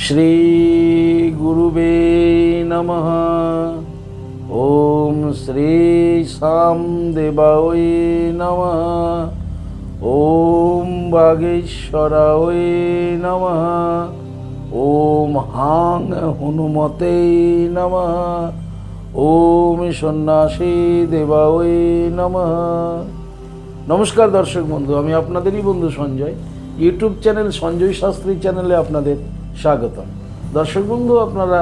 শ্রী গুরুবে নমঃ। ওম শ্রী সামদেবায় নমঃ। ওম বাগেশ্বরায় নমঃ। ওম হাং হনুমতে নমঃ। ওম সন্ন্যাসী দেবায় নমঃ। নমস্কার দর্শক বন্ধু, আমি আপনাদেরই বন্ধু সঞ্জয়। ইউটিউব চ্যানেল সঞ্জয় শাস্ত্রী চ্যানেলে আপনাদের স্বাগতম। দর্শক বন্ধু, আপনারা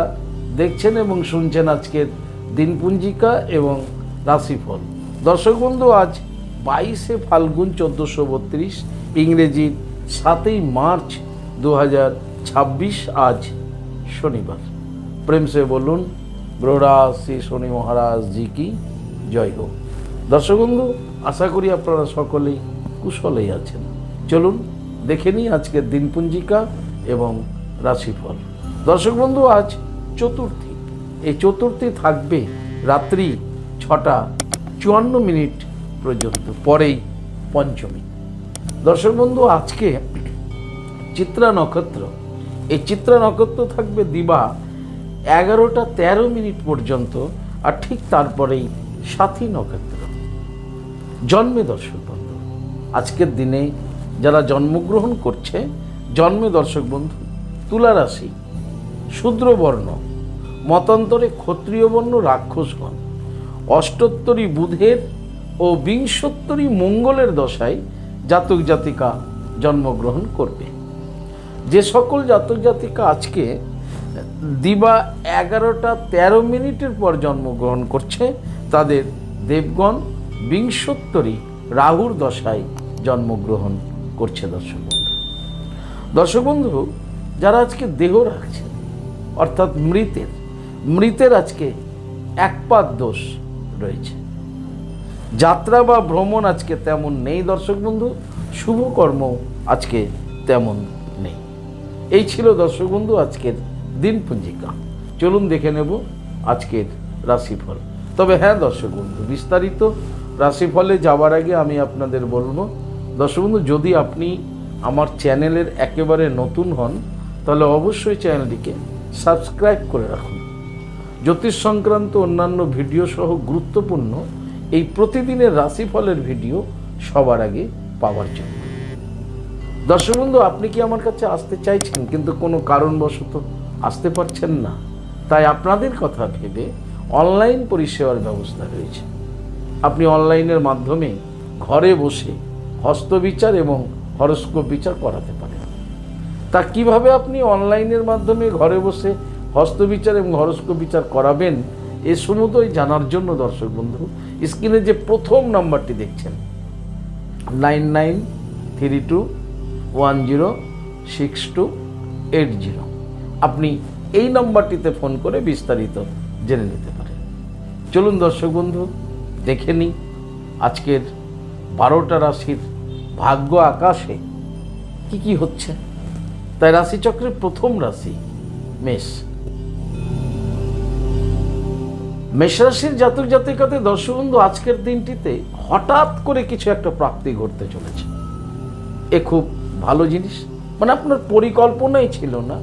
দেখছেন এবং শুনছেন আজকের দিনপঞ্জিকা এবং রাশিফল। দর্শক বন্ধু, আজ 22শে ফাল্গুন 1432, ইংরেজির 7ই মার্চ 2026, আজ শনিবার। প্রেম সে বলুন গ্রহরাজ শ্রী শনি মহারাজ জি কি জয় হোক। দর্শক বন্ধু, আশা করি আপনারা সকলেই কুশলেই আছেন। চলুন দেখে নিই আজকের দিনপঞ্জিকা এবং রাশিফল। দর্শক বন্ধু, আজ চতুর্থী। এই চতুর্থী থাকবে রাত্রি 6টা 54 পর্যন্ত, পরেই পঞ্চমী। দর্শক বন্ধু, আজকে চিত্রা নক্ষত্র। এই চিত্রা নক্ষত্র থাকবে দিবা 11টা 13 পর্যন্ত, আর ঠিক তারপরেই সাথী নক্ষত্র। জন্মে দর্শক বন্ধু, আজকের দিনে যারা জন্মগ্রহণ করছে, জন্মে দর্শক বন্ধু তুলা রাশি, শূদ্রবর্ণ, মতান্তরে ক্ষত্রিয় বর্ণ রাক্ষসগণ, অষ্টোত্তরী বুধের ও বিংশোত্তরী মঙ্গলের দশায় জাতক জাতিকা জন্মগ্রহণ করবে। যে সকল জাতক জাতিকা আজকে দিবা 11টা 13 পর জন্মগ্রহণ করছে, তাদের দেবগণ বিংশোত্তরী রাহুর দশায় জন্মগ্রহণ করছে। দর্শক বন্ধু, যারা আজকে দেহ রাখছেন, অর্থাৎ মৃতের আজকে একপাদ দোষ রয়েছে। যাত্রা বা ভ্রমণ আজকে তেমন নেই দর্শক বন্ধু, শুভকর্ম আজকে তেমন নেই। এই ছিল দর্শক বন্ধু আজকের দিনপঞ্জিকা। চলুন দেখে নেব আজকের রাশিফল। তবে হ্যাঁ দর্শক বন্ধু, বিস্তারিত রাশিফলে যাওয়ার আগে আমি আপনাদের বলবো, দর্শক বন্ধু, যদি আপনি আমার চ্যানেলের একেবারে নতুন হন, তাহলে অবশ্যই চ্যানেলটিকে সাবস্ক্রাইব করে রাখুন। জ্যোতিষ সংক্রান্ত অন্যান্য ভিডিও সহ গুরুত্বপূর্ণ এই প্রতিদিনের রাশিফলের ভিডিও সবার আগে পাওয়ার জন্য। দর্শক বন্ধু, আপনি কি আমার কাছে আসতে চাইছেন কিন্তু কোনো কারণবশত আসতে পারছেন না? তাই আপনাদের কথা ভেবে অনলাইন পরিষেবার ব্যবস্থা রয়েছে। আপনি অনলাইনের মাধ্যমে ঘরে বসে হস্তবিচার এবং হরস্কোপ বিচার করাতে পারেন। তা কিভাবে আপনি অনলাইনের মাধ্যমে ঘরে বসে হস্তবিচার এবং হরস্কোপ বিচার করাবেন, এ সমুদয় জানার জন্য দর্শক বন্ধু, স্ক্রিনে যে প্রথম নাম্বারটি দেখছেন 9932106280, আপনি এই নাম্বারটিতে ফোন করে বিস্তারিত জেনে নিতে পারেন। চলুন দর্শক বন্ধু, দেখে নিই আজকের 12টা রাশির ভাগ্য আকাশে কি কি হচ্ছে। তাই রাশিচক্রের প্রথম রাশি মেষ। মেষ রাশির জাতক জাতিকাতে দর্শক বন্ধু, আজকের দিনটিতে হঠাৎ করে কিছু একটা প্রাপ্তি ঘটতে চলেছে। এ খুব ভালো জিনিস। মানে আপনার পরিকল্পনাই ছিল না,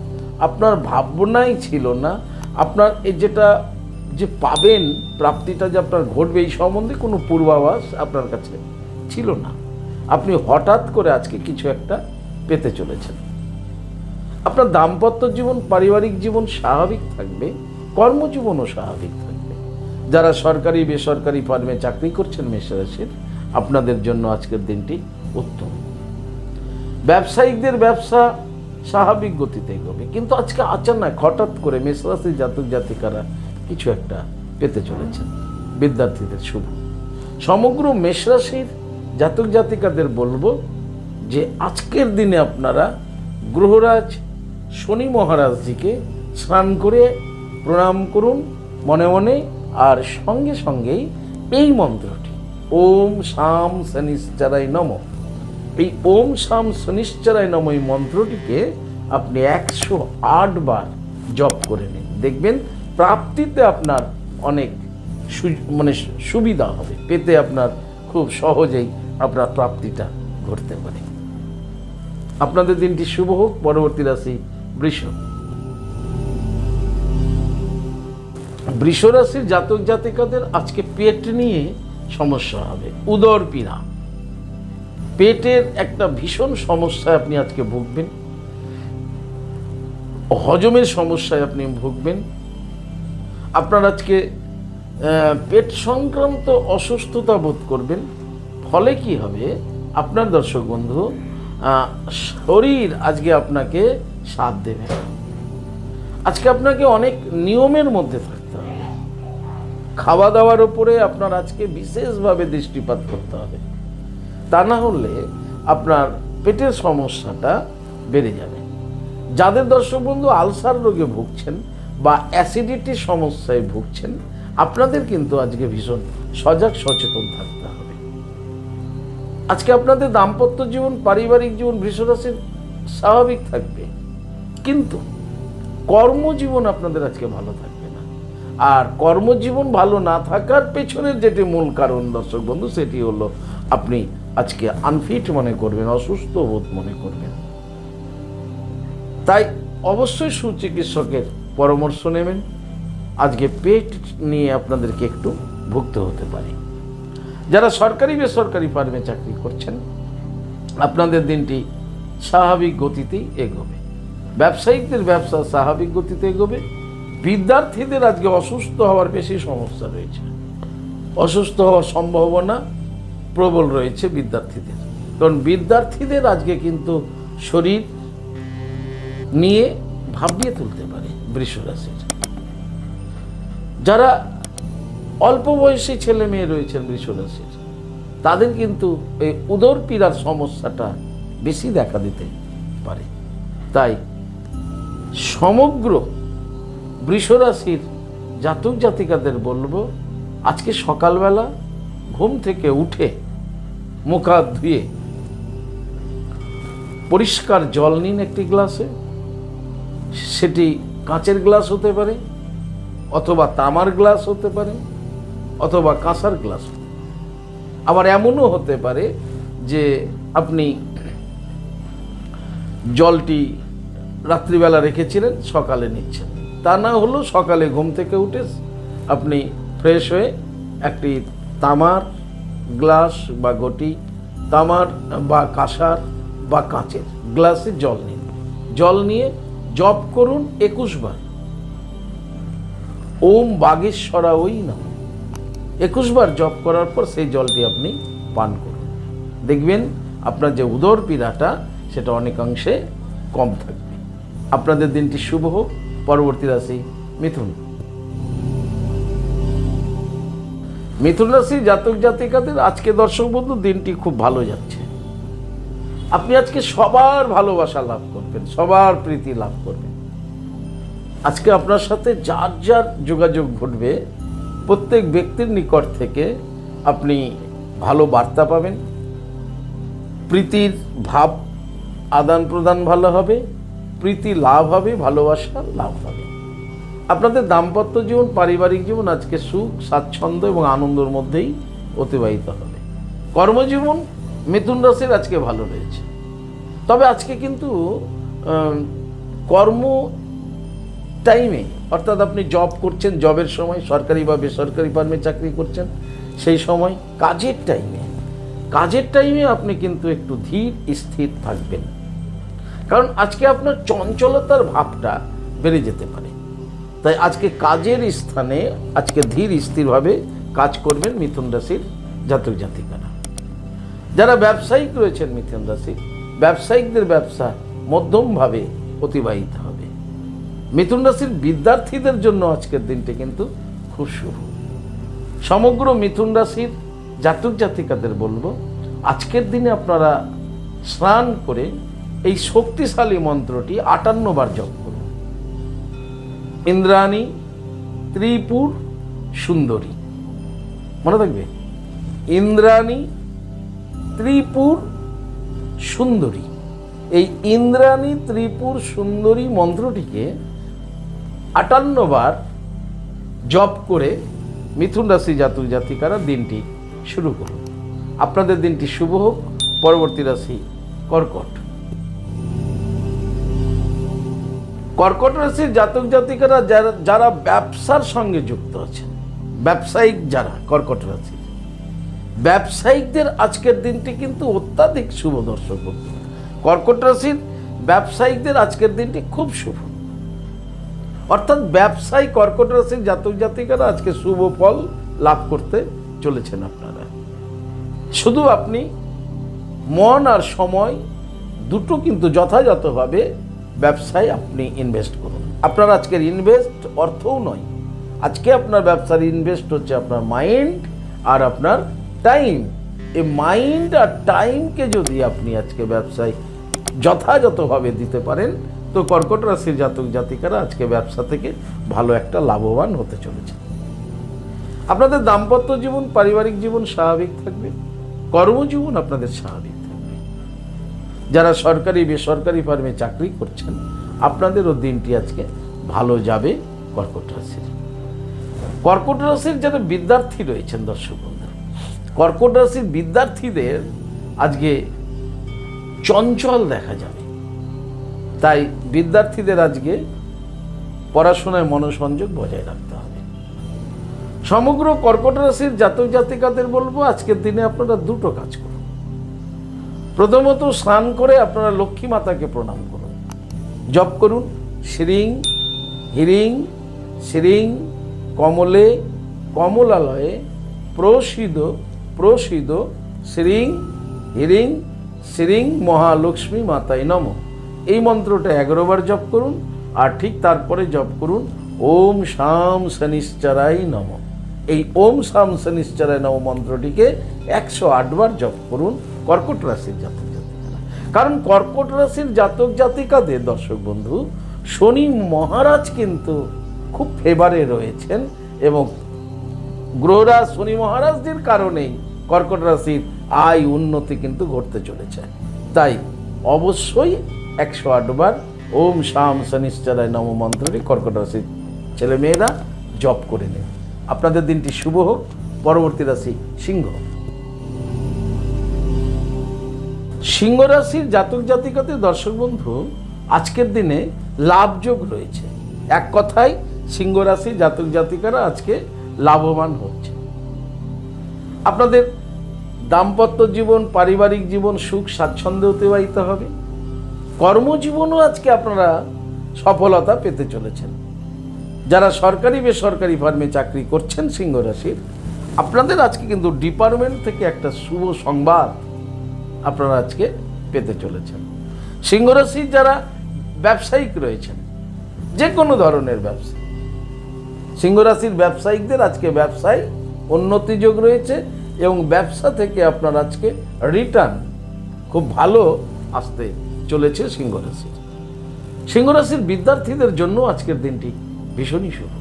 আপনার ভাবনাই ছিল না, আপনার যেটা যে পাবেন, প্রাপ্তিটা যে আপনার ঘটবে, এই সম্বন্ধে কোনো পূর্বাভাস আপনার কাছে ছিল না। আপনি হঠাৎ করে আজকে কিছু একটা পেতে চলেছেন। আপনার দাম্পত্য জীবন, পারিবারিক জীবন স্বাভাবিক থাকবে, কর্মজীবনও স্বাভাবিক থাকবে। যারা সরকারি বেসরকারি ফার্মে চাকরি করছেন মেষ রাশির, আপনাদের জন্য আজকের দিনটি উত্তম। ব্যবসায়িকদের ব্যবসা স্বাভাবিক গতিতে এগোবে, কিন্তু আজকে আচানক হঠাৎ করে মেষ রাশির জাতক জাতিকারা কিছু একটা পেতে চলেছেন। বিদ্যার্থীদের শুভ। সমগ্র মেষ রাশির জাতক জাতিকাদের বলবো যে আজকের দিনে আপনারা গ্রহরাজ শনি মহারাজজিকে স্নান করে প্রণাম করুন মনে মনে, আর সঙ্গে সঙ্গেই এই মন্ত্রটি ওম শাম শনিশ্চরায় নমঃ, এই ওম শাম শনিশ্চরায় নমঃ এই মন্ত্রটিকে আপনি 108 বার জপ করে নিন। দেখবেন প্রাপ্তিতে আপনার অনেক সুবিধা হবে, পেতে আপনার খুব সহজেই আপনার প্রাপ্তিটা ঘটতে পারে। আপনাদের দিনটি শুভ হোক। পরবর্তী রাশি বৃষ। বৃষরাশির জাতক জাতিকাদের আজকে পেট নিয়ে সমস্যা হবে, উদর পীড়া, পেটের একটা ভীষণ সমস্যায় আপনি আজকে ভুগবেন, হজমের সমস্যায় আপনি ভুগবেন। আপনার আজকে পেট সংক্রান্ত অসুস্থতা বোধ করবেন। ফলে কি হবে, আপনার দর্শক বন্ধু শরীর আজকে আপনাকে সাথ দেবে। আজকে আপনাকে অনেক নিয়মের মধ্যে থাকতে হবে। খাওয়া দাওয়ার উপরে আপনার আজকে বিশেষভাবে দৃষ্টিপাত করতে হবে, তা না হলে আপনার পেটের সমস্যাটা বেড়ে যাবে। যাদের দর্শক বন্ধু আলসার রোগে ভুগছেন বা অ্যাসিডিটির সমস্যায় ভুগছেন, আপনাদের কিন্তু আজকে ভীষণ সজাগ সচেতন থাকতে হবে। আজকে আপনাদের দাম্পত্য জীবন, পারিবারিক জীবন বৃষরাশির স্বাভাবিক থাকবে, কিন্তু কর্মজীবন আপনাদের আজকে ভালো থাকবে না। আর কর্মজীবন ভালো না থাকার পেছনের যেটি মূল কারণ দর্শক বন্ধু, সেটি হলো আপনি আজকে আনফিট মনে করবেন, অসুস্থ বোধ মনে করবেন। তাই অবশ্যই সুচিকিৎসকের পরামর্শ নেবেন। আজকে পেট নিয়ে আপনাদেরকে একটু ভুগতে হতে পারে। যারা সরকারি বেসরকারি ফার্মে চাকরি করছেন, আপনাদের দিনটি স্বাভাবিক গতিতেই এগোবে। ব্যবসায়িকদের ব্যবসা স্বাভাবিক গতিতে এগোবে। বিদ্যার্থীদের আজকে অসুস্থ হওয়ার বেশি সমস্যা রয়েছে, অসুস্থ হওয়ার সম্ভাবনা প্রবল রয়েছে বিদ্যার্থীদের। কারণ বিদ্যার্থীদের আজকে কিন্তু শরীর নিয়ে ভাবিয়ে তুলতে পারে বৃষরাশির। যারা অল্প বয়সী ছেলে মেয়ে রয়েছেন বৃষরাশির, তাদের কিন্তু এই উদর পীড়ার সমস্যাটা বেশি দেখা দিতে পারে। তাই সমগ্র বৃষরাশির জাতক জাতিকাদের বলবো, আজকে সকালবেলা ঘুম থেকে উঠে মুখ হাত ধুয়ে পরিষ্কার জল নিন একটি গ্লাসে। সেটি কাঁচের গ্লাস হতে পারে, অথবা তামার গ্লাস হতে পারে, অথবা কাঁসার গ্লাস। আবার এমনও হতে পারে যে আপনি জলটি রাত্রিবেলা রেখেছিলেন, সকালে নিচ্ছেন। তা না হলেও সকালে ঘুম থেকে উঠে আপনি ফ্রেশ হয়ে একটি তামার গ্লাস বা ঘটি, তামার বা কাঁসার বা কাঁচের গ্লাসে জল নিন। জল নিয়ে জপ করুন 21 বার, ওম বাগেশ্বরা ওই নাম। 21 বার জপ করার পর সেই জলটি আপনি পান করুন। দেখবেন আপনার যে উদর পীড়াটা সেটা অনেকাংশে কম থাকবে। আপনাদের দিনটি শুভ হোক। পরবর্তী রাশি মিথুন। মিথুন রাশি জাতক জাতিকাদের আজকে দর্শক বন্ধু দিনটি খুব ভালো যাচ্ছে। আপনি আজকে সবার ভালোবাসা লাভ করবেন, সবার প্রীতি লাভ করবেন। আজকে আপনার সাথে যার যার যোগাযোগ ঘটবে, প্রত্যেক ব্যক্তির নিকট থেকে আপনি ভালো বার্তা পাবেন। প্রীতির ভাব আদান প্রদান ভালো হবে, প্রীতি লাভ হবে, ভালোবাসা লাভ হবে। আপনাদের দাম্পত্য জীবন, পারিবারিক জীবন আজকে সুখ, স্বাচ্ছন্দ্য এবং আনন্দের মধ্যেই অতিবাহিত হবে। কর্মজীবন মিথুন রাশির আজকে ভালো রয়েছে। তবে আজকে কিন্তু কর্ম টাইমে, অর্থাৎ আপনি জব করছেন, জবের সময় সরকারি বা বেসরকারি ফার্মে চাকরি করছেন, সেই সময় কাজের টাইমে আপনি কিন্তু একটু ধীর স্থির থাকবেন। কারণ আজকে আপনার চঞ্চলতার ভাবটা বেড়ে যেতে পারে। তাই আজকে কাজের স্থানে আজকে ধীর স্থিরভাবে কাজ করবেন মিথুন রাশির জাতক জাতিকারা। যারা ব্যবসায়িক রয়েছেন মিথুন রাশি, ব্যবসায়িকদের ব্যবসা মধ্যমভাবে অতিবাহিত হবে। মিথুন রাশির বিদ্যার্থীদের জন্য আজকের দিনটি কিন্তু খুব শুভ। সমগ্র মিথুন রাশির জাতক জাতিকাদের বলবো, আজকের দিনে আপনারা স্নান করে এই শক্তিশালী মন্ত্রটি 58 বার জপ করুন। ইন্দ্রাণী ত্রিপুর সুন্দরী, মনে থাকবে, ইন্দ্রাণী ত্রিপুর সুন্দরী। এই ইন্দ্রাণী ত্রিপুর সুন্দরী মন্ত্রটিকে 58 বার জপ করে মিথুন রাশি জাতক জাতিকারা দিনটি শুরু করুন। আপনাদের দিনটি শুভ হোক। পরবর্তী রাশি কর্কট। কর্কট রাশির জাতক জাতিকারা যারা ব্যবসার সঙ্গে যুক্ত আছেন, ব্যবসায়িক যারা কর্কট রাশি, ব্যবসায়িকদের আজকের দিনটি কিন্তু অত্যাধিক শুভ। দর্শক বন্ধু, কর্কট রাশির ব্যবসায়িকদের আজকের দিনটি খুব শুভ। অর্থাৎ ব্যবসায়ী কর্কট রাশির জাতক জাতিকারা আজকে শুভ ফল লাভ করতে চলেছেন আপনারা। শুধু আপনি মন আর সময় দুটো কিন্তু যথাযথভাবে ব্যবসায় আপনি ইনভেস্ট করুন। আপনার আজকের ইনভেস্ট অর্থও নয়, আজকে আপনার ব্যবসার ইনভেস্ট হচ্ছে আপনার মাইন্ড আর আপনার টাইম। এই মাইন্ড আর টাইমকে যদি আপনি আজকে ব্যবসায় যথাযথভাবে দিতে পারেন, তো কর্কট রাশির জাতক জাতিকারা আজকে ব্যবসা থেকে ভালো একটা লাভবান হতে চলেছে। আপনাদের দাম্পত্য জীবন, পারিবারিক জীবন স্বাভাবিক থাকবে, কর্মজীবন আপনাদের স্বাভাবিক থাকবে। যারা সরকারি বেসরকারি ফার্মে চাকরি করছেন, আপনাদেরও দিনটি আজকে ভালো যাবে। কর্কট রাশির কর্কট রাশির যারা বিদ্যার্থী রয়েছেন, দর্শক বন্ধু, কর্কট রাশির বিদ্যার্থীদের আজকে চঞ্চল দেখা যাবে। তাই বিদ্যার্থীদের আজকে পড়াশোনায় মনোসংযোগ বজায় রাখতে হবে। সমগ্র কর্কট রাশির জাতক জাতিকাদের বলবো, আজকের দিনে আপনারা দুটো কাজ করুন। প্রথমত, স্নান করে আপনারা লক্ষ্মী মাতাকে প্রণাম করুন, জপ করুন শ্রীং হিরিং শ্রীং কমলে কমলালয়ে প্রসিদ প্রসিদ শ্রীং হিরিং শ্রীং মহালক্ষ্মী মাতায় নমঃ। এই মন্ত্রটা 11 বার জপ করুন, আর ঠিক তারপরে জপ করুন ওম শাম শনিশ্চরায় নমঃ। এই ওম শাম শনিশ্চরায় নমঃ মন্ত্রটিকে 108 বার জপ করুন কর্কট রাশির জাতক জাতিকারা। কারণ কর্কট রাশির জাতক জাতিকাদের, দর্শক বন্ধু, শনি মহারাজ কিন্তু খুব ফেভারে রয়েছেন, এবং গ্রহরাজ শনি মহারাজদের কারণেই কর্কট রাশির আয় উন্নতি কিন্তু ঘটতে চলেছে। তাই অবশ্যই 108 বার ওম শাম শনিশ্চরায় নমঃ মন্ত্রটি কর্কট রাশির ছেলেমেয়েরা জপ করে নেন। আপনাদের দিনটি শুভ হোক। পরবর্তী রাশি সিংহ। সিংহ রাশির জাতক জাতিকাদের, দর্শক বন্ধু, আজকের দিনে লাভযোগ রয়েছে। এক কথায় সিংহ রাশির জাতক জাতিকারা আজকে লাভবান হচ্ছে। আপনাদের দাম্পত্য জীবন, পারিবারিক জীবন সুখ স্বাচ্ছন্দ্যে অতিবাহিত হবে। কর্মজীবনও আজকে আপনারা সফলতা পেতে চলেছেন। যারা সরকারি বেসরকারি ফার্মে চাকরি করছেন সিংহ রাশির, আপনাদের আজকে কিন্তু ডিপার্টমেন্ট থেকে একটা শুভ সংবাদ আপনারা আজকে পেতে চলেছেন। সিংহ রাশির যারা ব্যবসায়িক রয়েছেন, যে কোনো ধরনের ব্যবসা, সিংহ রাশির ব্যবসায়িকদের আজকে ব্যবসায় উন্নতি যোগ রয়েছে, এবং ব্যবসা থেকে আপনার আজকে রিটার্ন খুব ভালো আসতে চলেছে সিংহ রাশির। সিংহ রাশির বিদ্যার্থীদের জন্য আজকের দিনটি ভীষণই শুভ।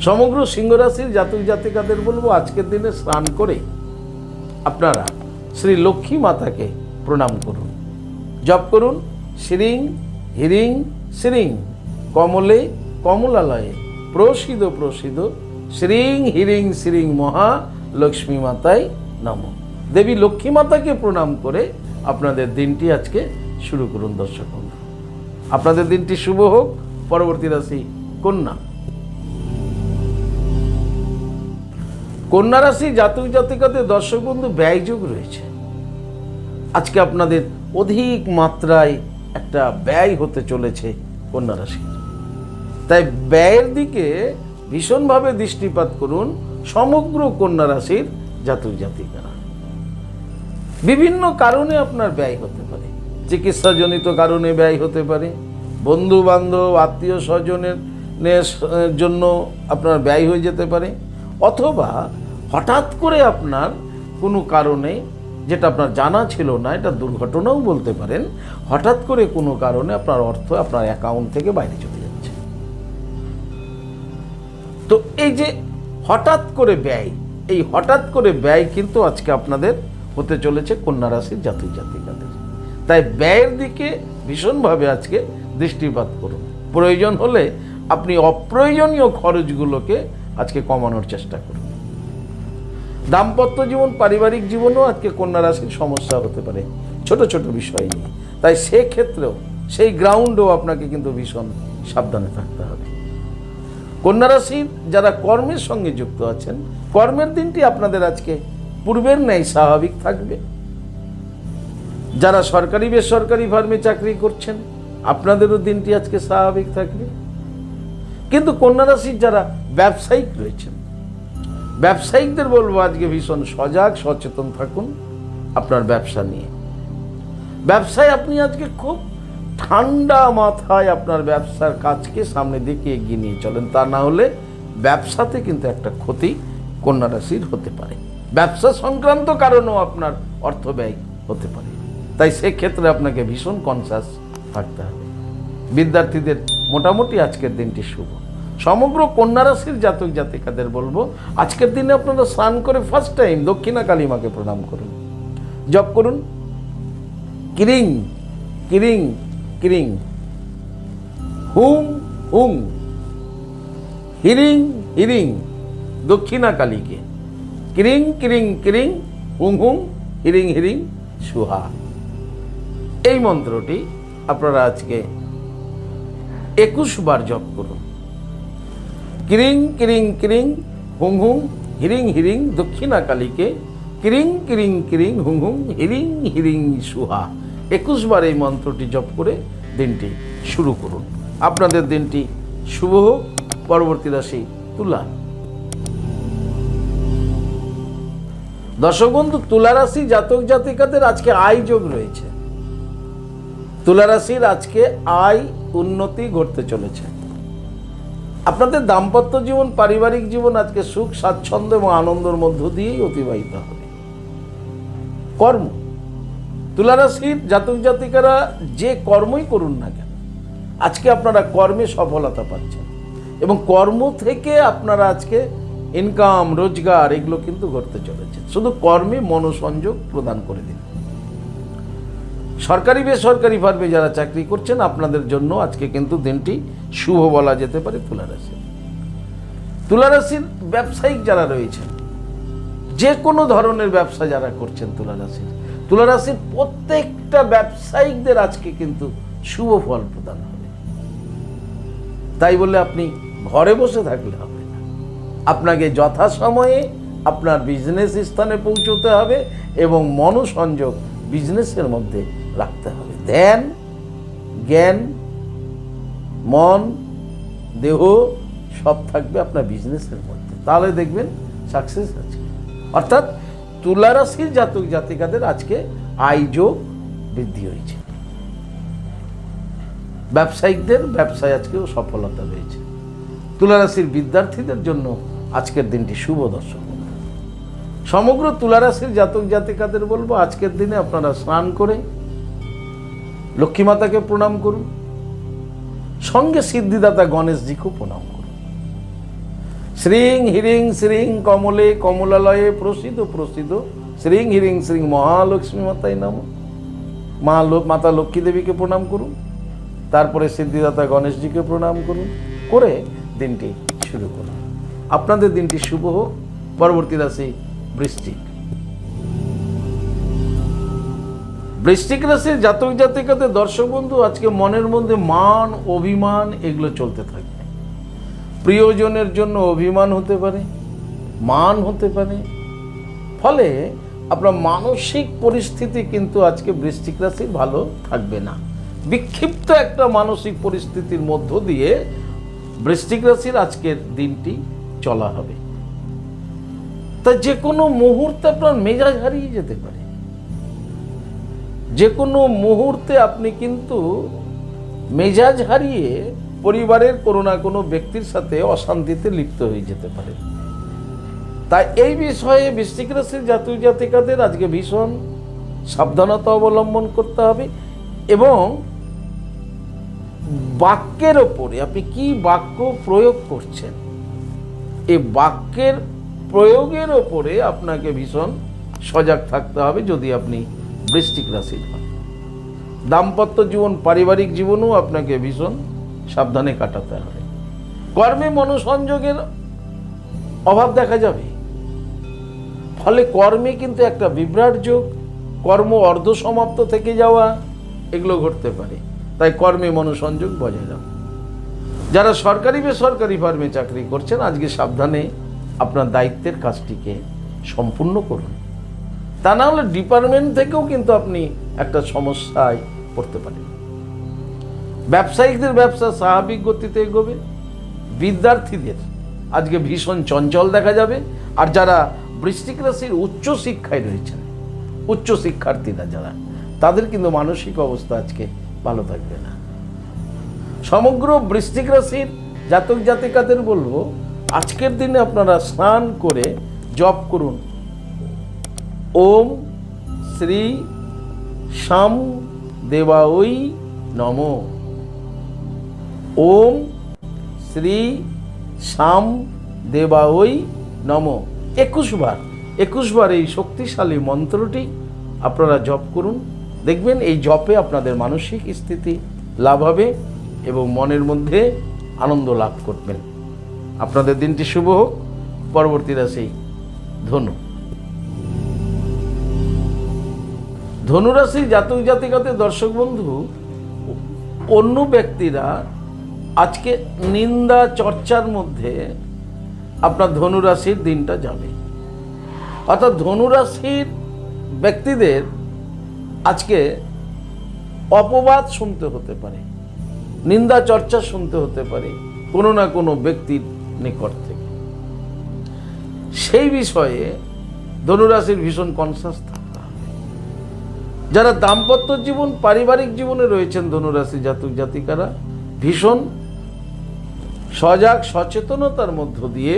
সমগ্র সিংহ রাশির জাতক জাতিকাদের বলবো, আজকের দিনে স্নান করে আপনারা শ্রী লক্ষ্মী মাতাকে প্রণাম করুন, জপ করুন শ্রীং হিরিং শ্রীং কমলে কমলালয়ে প্রসিদ প্রসিদ শ্রীং হিরিং শ্রীং মহালক্ষ্মী মাতায় নমঃ। দেবী লক্ষ্মী মাতাকে প্রণাম করে আপনাদের দিনটি আজকে শুরু করুন। দর্শক বন্ধু, আপনাদের দিনটি শুভ হোক। পরবর্তী রাশি কন্যা। কন্যা রাশি জাতক জাতিকাদের, দর্শক বন্ধু, ব্যয়যোগ রয়েছে। আজকে আপনাদের অধিক মাত্রায় একটা ব্যয় হতে চলেছে কন্যা রাশির। তাই ব্যয়ের দিকে ভীষণভাবে দৃষ্টিপাত করুন সমগ্র কন্যা রাশির জাতক জাতিকারা। বিভিন্ন কারণে আপনার ব্যয় হতে পারে। চিকিৎসাজনিত কারণে ব্যয় হতে পারে, বন্ধু বান্ধব আত্মীয় স্বজনের জন্য আপনার ব্যয় হয়ে যেতে পারে, অথবা হঠাৎ করে আপনার কোনো কারণে, যেটা আপনার জানা ছিল না, এটা দুর্ঘটনাও বলতে পারেন, হঠাৎ করে কোনো কারণে আপনার অর্থ আপনার অ্যাকাউন্ট থেকে বাইরে চলে যাচ্ছে। তো এই যে হঠাৎ করে ব্যয়, এই হঠাৎ করে ব্যয় কিন্তু আজকে আপনাদের হতে চলেছে কন্যা রাশির জাতক জাতিকাদের। তাই ব্যয়ের দিকে ভীষণভাবে আজকে দৃষ্টিপাত করুন। প্রয়োজন হলে আপনি অপ্রয়োজনীয় খরচগুলোকে আজকে কমানোর চেষ্টা করুন। দাম্পত্য জীবন, পারিবারিক জীবনও আজকে কন্যা রাশির সমস্যা হতে পারে ছোট ছোট বিষয় নিয়ে। তাই সেক্ষেত্রেও সেই গ্রাউন্ডও আপনাকে কিন্তু ভীষণ সাবধানে থাকতে হবে। কন্যা রাশির যারা কর্মের সঙ্গে যুক্ত আছেন, কর্মের দিনটি আপনাদের আজকে পূর্বের ন্যায় স্বাভাবিক থাকবে। যারা সরকারি বেসরকারি ফার্মে চাকরি করছেন, আপনাদেরও দিনটি আজকে স্বাভাবিক থাকবে। কিন্তু কন্যা রাশির যারা ব্যবসায়িক রয়েছেন, ব্যবসায়িকদের বলবো আজকে ভীষণ সজাগ সচেতন থাকুন আপনার ব্যবসা নিয়ে। ব্যবসায় আপনি আজকে খুব ঠান্ডা মাথায় আপনার ব্যবসার কাজকে সামনে দিকে এগিয়ে নিয়ে চলেন, তা না হলে ব্যবসাতে কিন্তু একটা ক্ষতি কন্যা রাশির হতে পারে। ব্যবসা সংক্রান্ত কারণেও আপনার অর্থ ব্যয় হতে পারে, তাই সেক্ষেত্রে আপনাকে ভীষণ কনসাস থাকতে হবে। বিদ্যার্থীদের মোটামুটি আজকের দিনটি শুভ। সমগ্র কন্যা রাশির জাতক জাতিকাদের বলবো আজকের দিনে আপনারা স্নান করে ফার্স্ট টাইম দক্ষিণা কালী মাকে প্রণাম করুন, জপ করুন কিরিং কিরিং কিরিং হুম হুম হিরিং হিরিং দক্ষিণা কালীকে, কিরিং কিরিং কিরিং হুম হুম হিরিং হিরিং সুহা। এই মন্ত্রটি আপনারা আজকে 21 বার জপ করুন। কিরিং কিরিং কিরিং হুম হুম হিরিং হিরিং দক্ষিণা কালীকে, কিরিং কিরিং কিরিং হুম হুম হিরিং হিরিং সুহা। 21 বার এই মন্ত্রটি জপ করে দিনটি শুরু করুন। আপনাদের দিনটি শুভ হোক। পরবর্তী রাশি তুলা। দর্শক বন্ধু, তুলা রাশি জাতক জাতিকাদের আজকে আয় যোগ রয়েছে। তুলা রাশির আজকে আয় উন্নতি ঘটতে চলেছে। আপনাদের দাম্পত্য জীবন, পারিবারিক জীবন আজকে সুখ স্বাচ্ছন্দ্য এবং আনন্দের মধ্য দিয়েই অতিবাহিত হবে। কর্ম, তুলা রাশির জাতক জাতিকারা যে কর্মই করুন না কেন, আজকে আপনারা কর্মে সফলতা পাচ্ছেন এবং কর্ম থেকে আপনারা আজকে ইনকাম রোজগার এগুলো কিন্তু ঘটতে চলেছে। শুধু কর্মে মনোসংযোগ প্রদান করে দিন। সরকারি বেসরকারি ফার্মে যারা চাকরি করছেন, আপনাদের জন্য আজকে কিন্তু দিনটি শুভ বলা যেতে পারে। তুলা রাশি, তুলা রাশির ব্যবসায়িক যারা রয়েছেন, যে কোনো ধরনের ব্যবসা যারা করছেন, তুলা রাশির প্রত্যেকটা ব্যবসায়িকদের আজকে কিন্তু শুভ ফল প্রদান হবে। তাই বলে আপনি ঘরে বসে থাকলে হবে না, আপনাকে যথাসময়ে আপনার বিজনেস স্থানে পৌঁছতে হবে এবং মনোসংযোগ বিজনেসের মধ্যে রাখতে হবে। ধ্যান, জ্ঞান, মন, দেহ সব থাকবে আপনার বিজনেসের মধ্যে, তাহলে দেখবেন সাকসেস আছে। অর্থাৎ তুলা রাশির জাতক জাতিকাদের আজকে আয় যোগ বৃদ্ধি হয়েছে। ব্যবসায়িকদের ব্যবসায় আজকেও সফলতা রয়েছে। তুলা রাশির বিদ্যার্থীদের জন্য আজকের দিনটি শুভ। দর্শক, সমগ্র তুলা রাশির জাতক জাতিকাদের বলবো আজকের দিনে আপনারা স্নান করে লক্ষ্মী মাতাকে প্রণাম করুন, সঙ্গে সিদ্ধিদাতা গণেশজিকেও প্রণাম করুন। শ্রীং হিরিং শ্রীং কমলে কমলালয়ে প্রসিদ্ধ প্রসিদ্ধ শ্রীং হিরিং শ্রীং মহালক্ষ্মী মাতায় নাম। মাতা লক্ষ্মী দেবীকে প্রণাম করুন, তারপরে সিদ্ধিদাতা গণেশজিকে প্রণাম করুন, করে দিনটি শুরু করুন। আপনাদের দিনটি শুভ হোক। পরবর্তী রাশি বৃশ্চিক। বৃশ্চিক রাশির জাতক জাতিকাদের দর্শক বন্ধু আজকে মনের মধ্যে মান অভিমান এগুলো চলতে থাকবে। প্রিয়জনের জন্য অভিমান হতে পারে, মান হতে পারে, ফলে আপনার মানসিক পরিস্থিতি কিন্তু আজকে বৃশ্চিক রাশির ভালো থাকবে না। বিক্ষিপ্ত একটা মানসিক পরিস্থিতির মধ্য দিয়ে বৃশ্চিক রাশির আজকের দিনটি চলা হবে। তাই যে কোনো মুহূর্তে আপনার মেজাজ হারিয়ে যেতে পারে, যে কোনো মুহূর্তে আপনি কিন্তু মেজাজ হারিয়ে পরিবারের কোনো না কোনো ব্যক্তির সাথে অশান্তিতে লিপ্ত হয়ে যেতে পারে। তাই এই বিষয়ে বৃশ্চিক রাশির জাতক জাতিকাদের আজকে ভীষণ সাবধানতা অবলম্বন করতে হবে এবং বাক্যের ওপরে আপনি কি বাক্য প্রয়োগ করছেন, এই বাক্যের প্রয়োগের ওপরে আপনাকে ভীষণ সজাগ থাকতে হবে যদি আপনি বৃশ্চিক রাশির হন। দাম্পত্য জীবন, পারিবারিক জীবনও আপনাকে ভীষণ সাবধানে কাটাতে হবে। কর্মে মনোসংযোগের অভাব দেখা যাবে, ফলে কর্মে কিন্তু একটা বিভ্রাট যোগ, কর্ম অর্ধ সমাপ্ত থেকে যাওয়া এগুলো ঘটতে পারে। তাই কর্মে মনোসংযোগ বজায় রাখুন। যারা সরকারি বেসরকারি ফার্মে চাকরি করছেন, আজকে সাবধানে আপনার দায়িত্বের কাজটিকে সম্পূর্ণ করুন। তা না হলে ডিপার্টমেন্ট থেকেও কিন্তু আপনি একটা সমস্যায় পড়তে পারেন। ব্যবসায়িকদের ব্যবসা স্বাভাবিক গতিতে এগোবে। বিদ্যার্থীদের আজকে ভীষণ চঞ্চল দেখা যাবে। আর যারা বৃশ্চিক রাশির উচ্চ শিক্ষায় রয়েছেন, উচ্চ শিক্ষার্থীরা যারা, তাদের কিন্তু মানসিক অবস্থা আজকে ভালো থাকবে না। সমগ্র বৃশ্চিক রাশির জাতক জাতিকাদের বলবো, আজকের দিনে আপনারা স্নান করে জপ করুন ওম শ্রী শাম দেবায় নমঃ। ওম শ্রী শাম দেবায় নমঃ 21 বার এই শক্তিশালী মন্ত্রটি আপনারা জপ করুন। দেখবেন এই জপে আপনাদের মানসিক স্থিতি লাভ হবে এবং মনের মধ্যে আনন্দ লাভ করবেন। আপনাদের দিনটি শুভ হোক। পরবর্তী রাশি ধনু। ধনুরাশি জাতক জাতিকাদের দর্শক বন্ধু, অন্য ব্যক্তিরা আজকে নিন্দা চর্চার মধ্যে আপনার ধনুরাশির দিনটা যাবে। অর্থাৎ ধনুরাশির ব্যক্তিদের আজকে অপবাদ শুনতে হতে পারে, নিন্দা চর্চা শুনতে হতে পারে কোনো না কোনো ব্যক্তির নিকট থেকে। সেই বিষয়ে ধনুরাশির ভীষণ কনসাস থাকতে হবে। যারা দাম্পত্য জীবন পারিবারিক জীবনে রয়েছেন ধনুরাশি জাতক জাতিকারা, ভীষণ সজাগ সচেতনতার মধ্য দিয়ে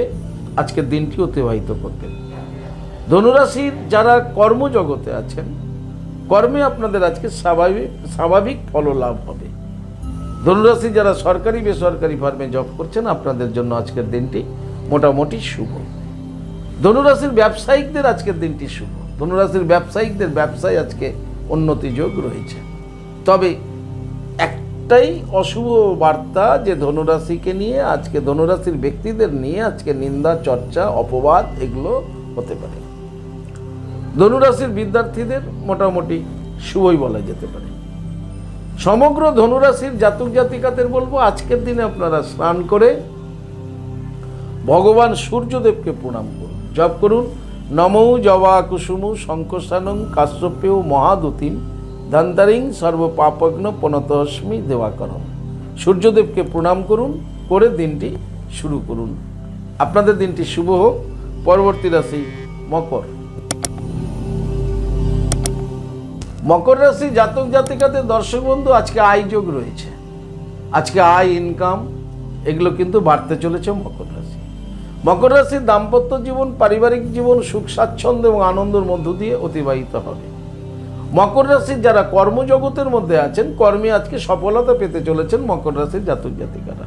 আজকের দিনটি অতিবাহিত করবেন। ধনুরাশির যারা কর্মজগতে আছেন, কর্মে আপনাদের আজকে স্বাভাবিক ফললাভ হবে। ধনুরাশি যারা সরকারি বেসরকারি ফার্মে জব করছেন, আপনাদের জন্য আজকের দিনটি মোটামুটি শুভ। ধনুরাশির ব্যবসায়িকদের আজকের দিনটি শুভ। ধনুরাশির ব্যবসায়িকদের ব্যবসায় আজকে উন্নতি যোগ রয়েছে। তবে একটাই অশুভ বার্তা, যে ধনুরাশিকে নিয়ে আজকে, ধনুরাশির ব্যক্তিদের নিয়ে আজকে নিন্দা চর্চা অপবাদ এগুলো হতে পারে। ধনুরাশির বিদ্যার্থীদের মোটামুটি শুভই বলা যেতে পারে। সমগ্র ধনুরাশির জাতক জাতিকাদের বলবো, আজকের দিনে আপনারা স্নান করে ভগবান সূর্যদেবকে প্রণাম করুন, জপ করুন নমঃ জবা কুসুমু শঙ্কসানং কাশ্যপেয় মহাদুতিম ধন্তারিং সর্বপাপগ্ন প্রণতস্মি দেবাকরম। সূর্যদেবকে প্রণাম করুন, করে দিনটি শুরু করুন। আপনাদের দিনটি শুভ হোক। পরবর্তী রাশি মকর। মকর রাশি জাতক জাতিকাদের দর্শক বন্ধু, আজকে আয় যোগ রয়েছে। আজকে আয় ইনকাম এগুলো কিন্তু বাড়তে চলেছে মকর রাশি। মকর রাশির দাম্পত্য জীবন পারিবারিক জীবন সুখ স্বাচ্ছন্দ্য এবং আনন্দের মধ্য দিয়ে অতিবাহিত হবে। মকর রাশির যারা কর্মজগতের মধ্যে আছেন, কর্মে আজকে সফলতা পেতে চলেছেন মকর রাশির জাতক জাতিকারা।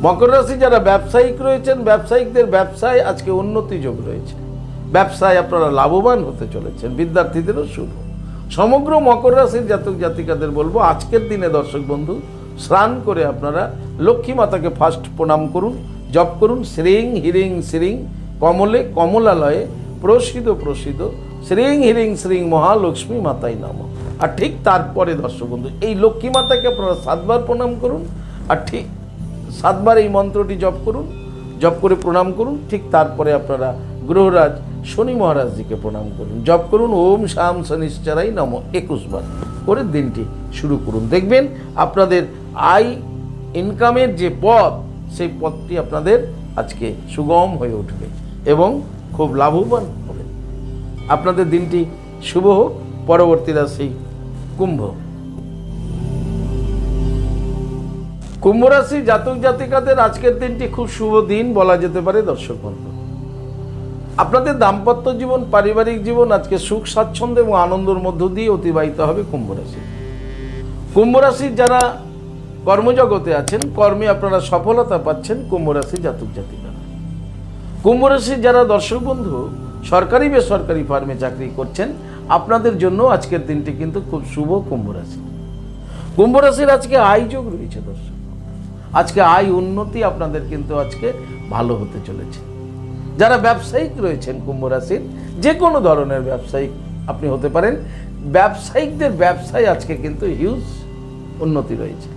মকর রাশি যারা ব্যবসায়িক রয়েছেন, ব্যবসায়িকদের ব্যবসায় আজকে উন্নতি যোগ রয়েছে। ব্যবসায় আপনারা লাভবান হতে চলেছেন। বিদ্যার্থীদেরও শুভ। সমগ্র মকর রাশির জাতক জাতিকাদের বলবো, আজকের দিনে দর্শক বন্ধু স্নান করে আপনারা লক্ষ্মী মাতাকে ফার্স্ট প্রণাম করুন, জপ করুন শ্রীং হিরিং শ্রীং কমলে কমলালয়ে প্রসিদ্ধ প্রসিদ্ধ শ্রীং হিরিং শ্রীং মহালক্ষ্মী মাতাই নমঃ। আর ঠিক তারপরে দর্শক বন্ধু এই লক্ষ্মী মাতাকে আপনারা 7 বার প্রণাম করুন। আর ঠিক 7 বার এই মন্ত্রটি জপ করুন, জপ করে প্রণাম করুন। ঠিক তারপরে আপনারা গ্রহরাজ শনি মহারাজজিকে প্রণাম করুন, জপ করুন ওম শাম শনিশ্চরাই নমঃ 21 বার করে দিনটি শুরু করুন। দেখবেন আপনাদের আয় ইনকামের যে পথ, সেই পথটি আপনাদের আজকে সুগম হয়ে উঠবে এবং খুব লাভবান হবে। আপনাদের দিনটি শুভ হোক। পরবর্তী রাশি কুম্ভ। কুম্ভ রাশি জাতক জাতিকাদের আজকের দিনটি খুব শুভ দিন বলা যেতে পারে দর্শক বন্ধু। আপনাদের দাম্পত্য জীবন পারিবারিক জীবন আজকে সুখ স্বাচ্ছন্দ্য এবং আনন্দের মধ্য দিয়ে অতিবাহিত হবে কুম্ভ রাশি। কুম্ভ রাশির যারা কর্মজগতে আছেন, কর্মে আপনারা সফলতা পাচ্ছেন কুম্ভ রাশি জাতক জাতিকারা। কুম্ভ রাশির যারা দর্শক বন্ধু সরকারি বেসরকারি ফার্মে চাকরি করছেন, আপনাদের জন্য আজকের দিনটি কিন্তু খুব শুভ। কুম্ভ রাশি, কুম্ভ রাশির আজকে আয় যোগ রয়েছে দর্শক। আজকে আয় উন্নতি আপনাদের কিন্তু আজকে ভালো হতে চলেছে। যারা ব্যবসায়িক রয়েছেন কুম্ভ রাশির, যে কোনো ধরনের ব্যবসায়িক আপনি হতে পারেন, ব্যবসায়িকদের ব্যবসায় আজকে কিন্তু হিউজ উন্নতি রয়েছে,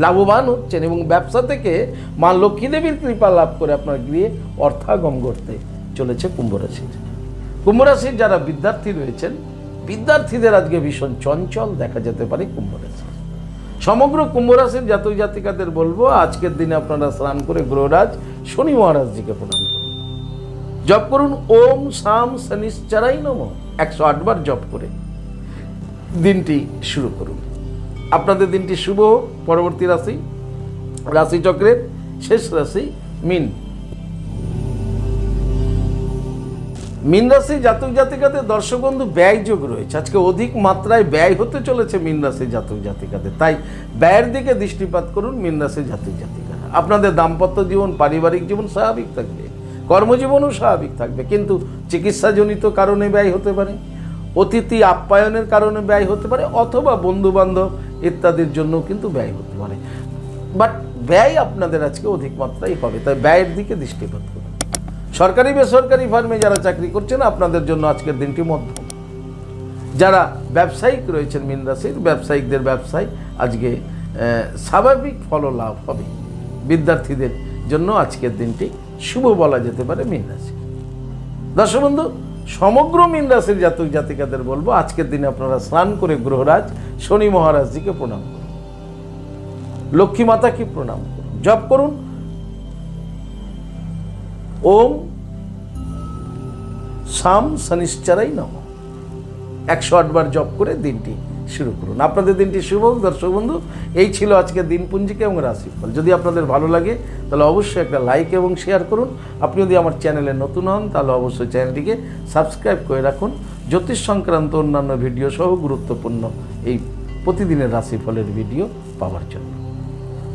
লাভবান হচ্ছেন এবং ব্যবসা থেকে মা লক্ষ্মী দেবীর কৃপা লাভ করে আপনার গৃহে অর্থাগম করতে চলেছে কুম্ভ রাশির। কুম্ভ রাশির যারা বিদ্যার্থী রয়েছেন, বিদ্যার্থীদের আজকে ভীষণ চঞ্চল দেখা যেতে পারে কুম্ভ রাশি। সমগ্র কুম্ভ রাশির জাতক জাতিকাদের বলবো আজকের দিনে আপনারা স্নান করে গ্রহরাজ শনি মহারাজজিকে প্রণাম করুন, জপ করুন ওম শাম শনিশ্চরাই নমঃ 108 বার জপ করে দিনটি শুরু করুন। আপনাদের দিনটি শুভ হোক। পরবর্তী রাশি, রাশিচক্রের শেষ রাশি মীন। মীন রাশি জাতক জাতিকাদের দর্শক বন্ধু ব্যয় যোগ রয়েছে, আজকে অধিক মাত্রায় ব্যয় হতে চলেছে মীন রাশি জাতক জাতিকাদের, তাই ব্যয়ের দিকে দৃষ্টিপাত করুন মীন রাশি জাতক জাতিকারা। আপনাদের দাম্পত্য জীবন, পারিবারিক জীবন স্বাভাবিক থাকবে, কর্মজীবনও স্বাভাবিক থাকবে, কিন্তু চিকিৎসাজনিত কারণে ব্যয় হতে পারে, অতিথি আপ্যায়নের কারণে ব্যয় হতে পারে, অথবা বন্ধুবান্ধব ইত্যাদির জন্য কিন্তু ব্যয় হতে পারে। বাট ব্যয় আপনাদের আজকে অধিক মাত্রায় হবে, তাই ব্যয়ের দিকে দৃষ্টিপাত করুন। সরকারি বেসরকারি ফার্মে যারা চাকরি করছেন আপনাদের জন্য আজকের দিনটি মধ্যম। যারা ব্যবসায়িক রয়েছেন মীন রাশির, ব্যবসায়িকদের ব্যবসায় আজকে স্বাভাবিক ফললাভ হবে। বিদ্যার্থীদের জন্য আজকের দিনটি শুভ বলা যেতে পারে মীন রাশি। দর্শক বন্ধু, সমগ্র মীন রাশির জাতক জাতিকাদের বলবো আজকের দিনে আপনারা স্নান করে গ্রহরাজ শনি মহারাজজিকে প্রণাম করুন, লক্ষ্মী মাতাকে প্রণাম করুন, জপ করুন ওম শাম শনিশ্চরাই নমঃ 108 বার জপ করে দিনটি শুরু করুন। আপনাদের দিনটি শুভ হোক। দর্শক বন্ধু, এই ছিল আজকের দিন পঞ্জিকা এবং রাশিফল। যদি আপনাদের ভালো লাগে তাহলে অবশ্যই একটা লাইক এবং শেয়ার করুন। আপনি যদি আমার চ্যানেলে নতুন হন তাহলে অবশ্যই চ্যানেলটিকে সাবস্ক্রাইব করে রাখুন জ্যোতিষ সংক্রান্ত অন্যান্য ভিডিও সহ গুরুত্বপূর্ণ এই প্রতিদিনের রাশিফলের ভিডিও পাওয়ার জন্য।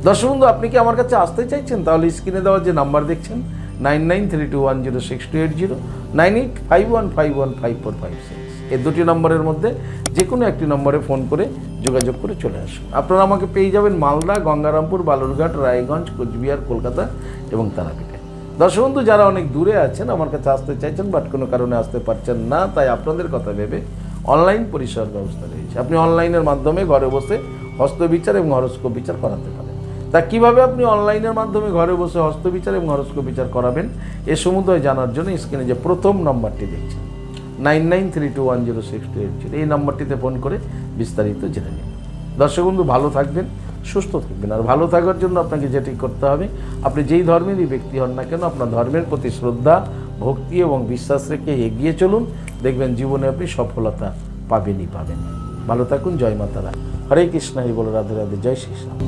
দর্শক বন্ধু, আপনি কি আমার কাছে আসতে চাইছেন? তাহলে স্ক্রিনে দেওয়া যে নাম্বার দেখছেন 9932106280, 9851515456, এই দুটি নম্বরের মধ্যে যে কোনো একটি নম্বরে ফোন করে যোগাযোগ করে চলে আসুন। আপনারা আমাকে পেয়ে যাবেন মালদা, গঙ্গারামপুর, বালুরঘাট, রায়গঞ্জ, কোচবিহার, কলকাতা এবং তারাপীঠে। দর্শক বন্ধু, যারা অনেক দূরে আছেন, আমার কাছে আসতে চাইছেন বাট কোনো কারণে আসতে পারছেন না, তাই আপনাদের কথা ভেবে অনলাইন পরিষেবার ব্যবস্থা রয়েছে। আপনি অনলাইনের মাধ্যমে ঘরে বসে হস্তবিচার এবং হরস্কোপ বিচার করাতে পারেন। তা কীভাবে আপনি অনলাইনের মাধ্যমে ঘরে বসে হস্তবিচার এবং হরস্কোপ বিচার করাবেন এ সমুদয় জানার জন্য স্ক্রিনে যে প্রথম নম্বরটি দেখছেন 9932106280, এই নম্বরটিতে ফোন করে বিস্তারিত জেনে নিন। দর্শক বন্ধু, ভালো থাকবেন, সুস্থ থাকবেন। আর ভালো থাকার জন্য আপনাকে যেটি করতে হবে, আপনি যেই ধর্মেরই ব্যক্তি হন না কেন, আপনার ধর্মের প্রতি শ্রদ্ধা, ভক্তি এবং বিশ্বাস রেখে এগিয়ে চলুন। দেখবেন জীবনে আপনি সফলতা পাবেনই পাবেন। ভালো থাকুন। জয় মাতারা। হরে কৃষ্ণ, হরি বল, রাধে রাধে, জয় শ্রীরাম।